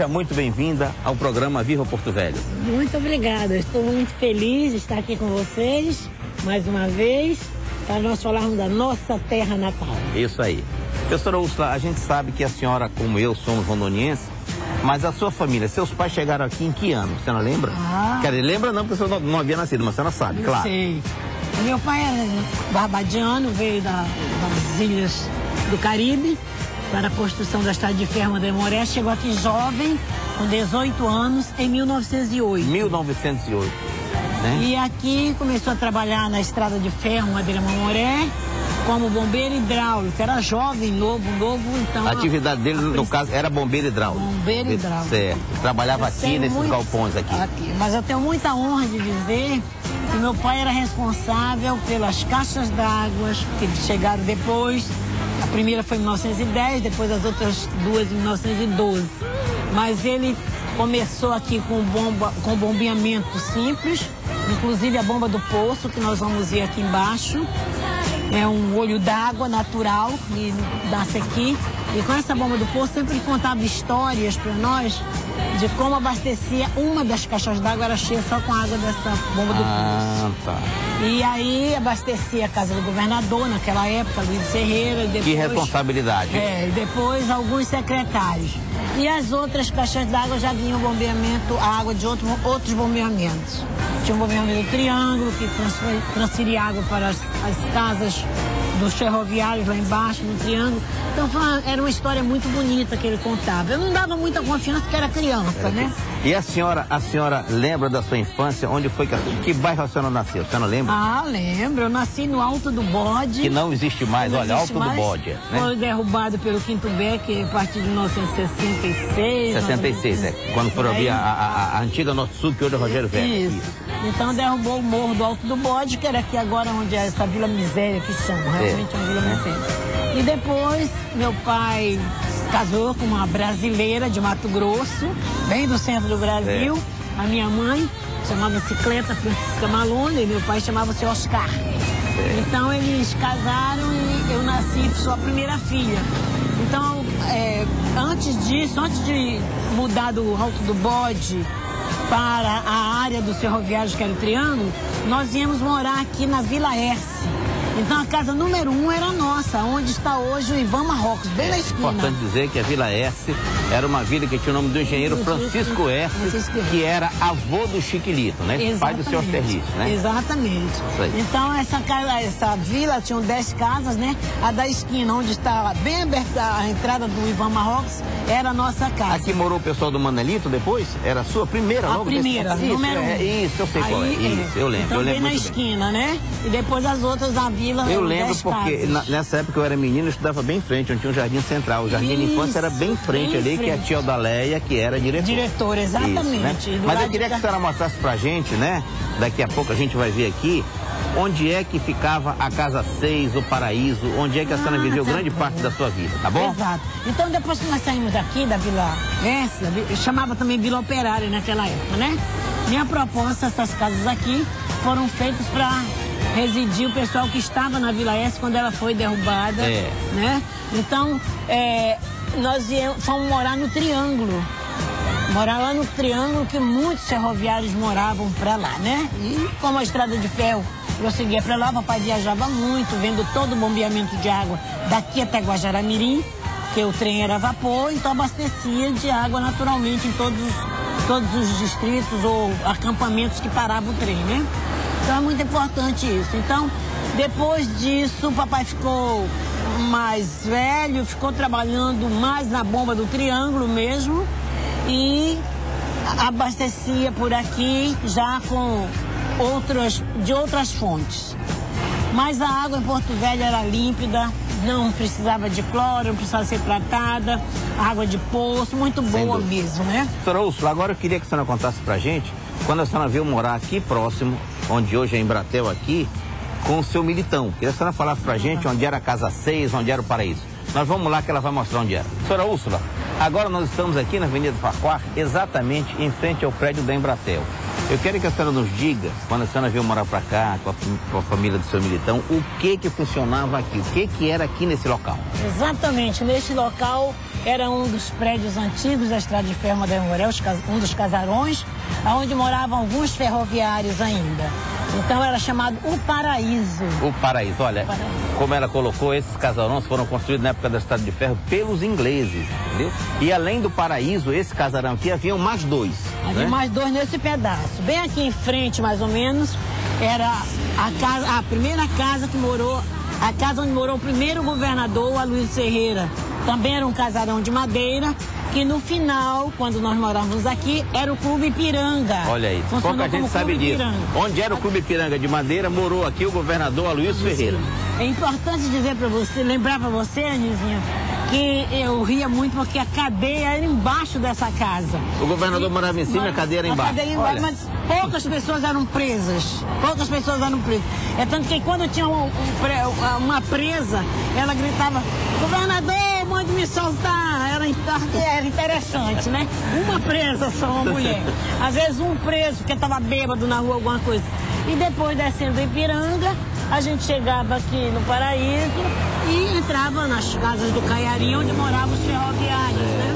Seja muito bem-vinda ao programa Viva Porto Velho. Muito obrigada, estou muito feliz de estar aqui com vocês, mais uma vez, para nós falarmos da nossa terra natal. Isso aí. Professora Úrsula, a gente sabe que a senhora, como eu, somos rondonienses, mas a sua família, seus pais chegaram aqui em que ano? Você não lembra? Quer dizer, lembra não, porque você não havia nascido, mas você não sabe, claro. Sei. Meu pai era barbadiano, veio das ilhas do Caribe, para a construção da estrada de ferro André Moraes, chegou aqui jovem, com 18 anos, em 1908. 1908, né? E aqui começou a trabalhar na estrada de ferro Madeira Mamoré, como bombeiro hidráulico. Era jovem, novo, então... A atividade dele, no caso, era bombeiro hidráulico. Bombeiro hidráulico. Certo. Trabalhava aqui nesses galpões aqui. Mas eu tenho muita honra de dizer que meu pai era responsável pelas caixas d'água que chegaram depois. A primeira foi em 1910, depois as outras duas em 1912. Mas ele começou aqui com bombeamento simples, inclusive a bomba do poço, que nós vamos ver aqui embaixo. É um olho d'água natural que nasce aqui. E com essa bomba do poço sempre contava histórias para nós de como abastecia uma das caixas d'água, era cheia só com a água dessa bomba do poço. Tá. E aí abastecia a casa do governador naquela época, Luiz Ferreira. Depois, que responsabilidade. E depois alguns secretários. E as outras caixas d'água já vinham bombeamento, a água de outros bombeamentos. Tinha um bombeamento do Triângulo, que transferia água para as casas dos ferroviários lá embaixo, no Triângulo. Então era uma história muito bonita que ele contava. Eu não dava muita confiança porque era criança, né? E a senhora lembra da sua infância? Onde foi que bairro a senhora nasceu? A senhora lembra? Ah, lembro. Eu nasci no Alto do Bode. Que não existe mais, olha, Alto do Bode. Né? Foi derrubado pelo Quinto Beck a partir de 1966. 66, quando foram abrir a antiga Norte-Sul, que hoje é Rogério Velho. Isso. Então derrubou o morro do Alto do Bode, que era aqui agora onde é essa Vila Miséria que chama, realmente uma Vila Miséria. E depois meu pai casou com uma brasileira de Mato Grosso, bem do centro do Brasil. A minha mãe chamava-se Cleta Francisca Malona e meu pai chamava-se Oscar. Então eles casaram e eu nasci, sou a primeira filha. Então, antes de mudar do Alto do Bode para a área dos ferroviários, que era o Triângulo, nós íamos morar aqui na Vila Herce. Então a casa número 1 era nossa, onde está hoje o Ivan Marrocos, bem na esquina. É importante dizer que a Vila Herce era uma vila que tinha o nome do engenheiro Francisco Herce, que era avô do Chiquilito, né? Exatamente. Pai do seu Osterlício, né? Exatamente. Então essa vila tinha 10 casas, né? A da esquina, onde está bem aberta a entrada do Ivan Marrocos, era a nossa casa. Aqui morou o pessoal do Manelito depois? Era a sua primeira? A primeira, número 1. Isso, eu sei qual é. Isso, eu lembro. Então eu lembro bem na esquina, né? E depois as outras na vila. Eu lembro porque nessa época eu era menino, eu estudava bem em frente, onde tinha um jardim central. O jardim de infância era bem em frente ali, que a tia Odaléia, que era diretora. Diretora, exatamente. Isso, né? Mas eu queria que a senhora mostrasse pra gente, né? Daqui a pouco a gente vai ver aqui, onde é que ficava a Casa 6, o Paraíso, onde é que a senhora viveu grande parte da sua vida, tá bom? Exato. Então depois que nós saímos daqui, da Vila Herce, chamava também Vila Operária naquela época, né? Minha proposta, essas casas aqui, foram feitas para residir o pessoal que estava na Vila Herce quando ela foi derrubada, né? Então, nós fomos morar no Triângulo. Morar lá no Triângulo, que muitos ferroviários moravam para lá, né? E como a estrada de ferro prosseguia para lá, papai viajava muito, vendo todo o bombeamento de água daqui até Guajará-Mirim, porque o trem era a vapor, então abastecia de água naturalmente em todos os distritos ou acampamentos que paravam o trem, né? Então é muito importante isso. Então, depois disso, o papai ficou mais velho, ficou trabalhando mais na bomba do Triângulo mesmo e abastecia por aqui já com de outras fontes. Mas a água em Porto Velho era límpida, não precisava de cloro, não precisava ser tratada, água de poço, muito boa mesmo, né? Doutora Úrsula, agora eu queria que a senhora contasse pra gente, quando a senhora veio morar aqui próximo, onde hoje é Embratel aqui, com o seu Militão. Queria que a senhora falasse pra gente onde era a Casa 6, onde era o Paraíso. Nós vamos lá que ela vai mostrar onde era. Doutora Úrsula, agora nós estamos aqui na Avenida Farquhar, exatamente em frente ao prédio da Embratel. Eu quero que a senhora nos diga, quando a senhora veio morar para cá, com a família do seu Militão, o que funcionava aqui, o que era aqui nesse local? Exatamente, neste local era um dos prédios antigos da Estrada de Ferro Madeira Mourão, um dos casarões, onde moravam alguns ferroviários ainda. Então era chamado O Paraíso. O Paraíso, olha, como ela colocou, esses casarões foram construídos na época da Estrada de Ferro pelos ingleses, entendeu? E além do Paraíso, esse casarão aqui, haviam mais dois. Havia, né? Mais dois nesse pedaço. Bem aqui em frente, mais ou menos, era a primeira casa que morou, a casa onde morou o primeiro governador, Aloysio Ferreira. Também era um casarão de madeira, que no final, quando nós morávamos aqui, era o Clube Ipiranga. Olha aí, pouca gente sabe disso. Onde era o Clube Ipiranga de madeira, morou aqui o governador Aloysio Ferreira. É importante dizer para você, lembrar para você, Anizinha, que eu ria muito porque a cadeia era embaixo dessa casa. O governador morava em cima e a cadeia era embaixo. Mas poucas pessoas eram presas. Poucas pessoas eram presas. É tanto que quando tinha uma presa, ela gritava, governador, mande me soltar. Era interessante, né? Uma presa só, uma mulher. Às vezes um preso, porque estava bêbado na rua, alguma coisa. E depois, descendo do Ipiranga, a gente chegava aqui no Paraíso e entrava nas casas do Caiari, onde moravam os ferroviários, né?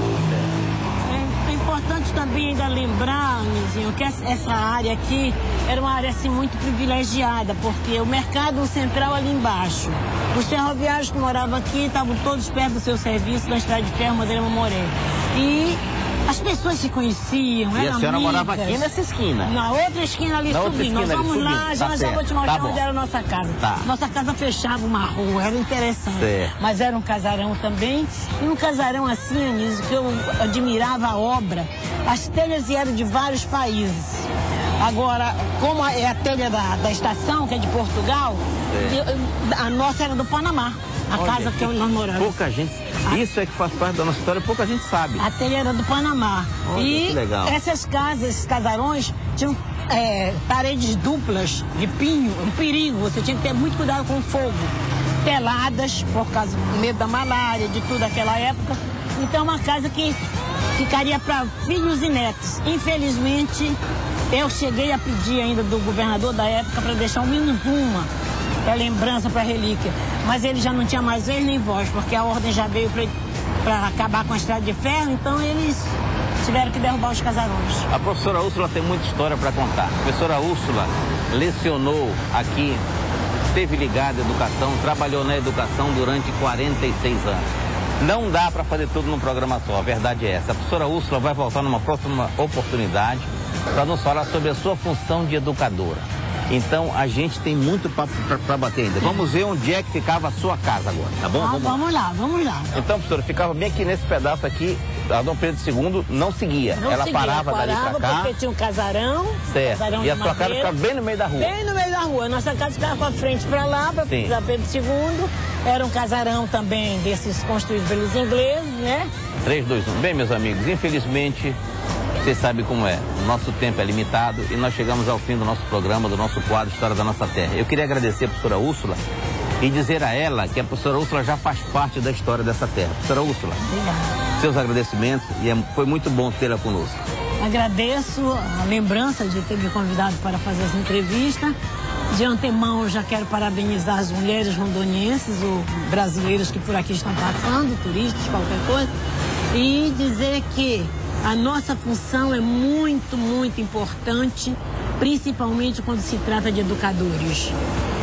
É importante também ainda lembrar, Nizinho, que essa área aqui era uma área assim muito privilegiada, porque o mercado central ali embaixo, os ferroviários que moravam aqui estavam todos perto do seu serviço na Estrada de Ferro Madeira Mourão. E as pessoas se conheciam, e eram a senhora amigas. Morava aqui nessa esquina? Na outra esquina ali subindo. Nós vamos lá, já vou te mostrar onde era a nossa casa. Tá. Nossa casa fechava uma rua, era interessante. Certo. Mas era um casarão também. E um casarão assim, Anísio, que eu admirava a obra. As telhas eram de vários países. Agora, como é a telha da estação, que é de Portugal, a nossa era do Panamá. A casa que nós moramos. Pouca gente. Isso é que faz parte da nossa história, pouca gente sabe. A telha era do Panamá. Olha, e que legal. Essas casas, esses casarões, tinham paredes duplas de pinho, um perigo. Você tinha que ter muito cuidado com o fogo. Teladas, por causa do medo da malária, de tudo daquela época. Então, uma casa que ficaria para filhos e netos. Infelizmente, eu cheguei a pedir ainda do governador da época para deixar ao menos uma para lembrança, para relíquia. Mas ele já não tinha mais vez nem voz, porque a ordem já veio para acabar com a Estrada de Ferro, então eles tiveram que derrubar os casarões. A professora Úrsula tem muita história para contar. A professora Úrsula lecionou aqui, esteve ligada à educação, trabalhou na educação durante 46 anos. Não dá para fazer tudo num programa só, a verdade é essa. A professora Úrsula vai voltar numa próxima oportunidade para nos falar sobre a sua função de educadora. Então, a gente tem muito papo para bater ainda. Vamos ver onde é que ficava a sua casa agora, tá bom? Vamos lá, vamos lá. Então, professora, ficava bem aqui nesse pedaço aqui, a Dom Pedro II não seguia. Ela parava dali para cá. Porque tinha um casarão. Certo. Casarão e a sua casa ficava bem no meio da rua. Bem no meio da rua. Nossa casa ficava com a frente para lá, para Dom Pedro II. Era um casarão também desses construídos pelos ingleses, né? 3, 2, 1. Bem, meus amigos, infelizmente, você sabe como é. O nosso tempo é limitado e nós chegamos ao fim do nosso programa, do nosso quadro História da Nossa Terra. Eu queria agradecer a professora Úrsula e dizer a ela que a professora Úrsula já faz parte da história dessa terra. Professora Úrsula, seus agradecimentos e foi muito bom tê-la conosco. Agradeço a lembrança de ter me convidado para fazer essa entrevista. De antemão, eu já quero parabenizar as mulheres rondonienses ou brasileiras que por aqui estão passando, turistas, qualquer coisa, e dizer que a nossa função é muito, muito importante, principalmente quando se trata de educadores.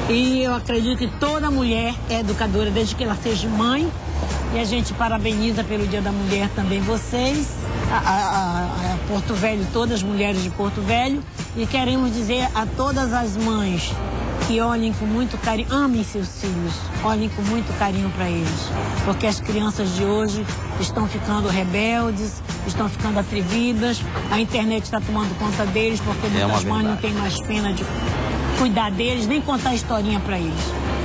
E eu acredito que toda mulher é educadora, desde que ela seja mãe. E a gente parabeniza pelo Dia da Mulher também vocês, a Porto Velho, todas as mulheres de Porto Velho. E queremos dizer a todas as mães que olhem com muito carinho, amem seus filhos, olhem com muito carinho para eles. Porque as crianças de hoje estão ficando rebeldes, estão ficando atrevidas, a internet está tomando conta deles, porque muitas mães não têm mais pena de cuidar deles, nem contar historinha para eles.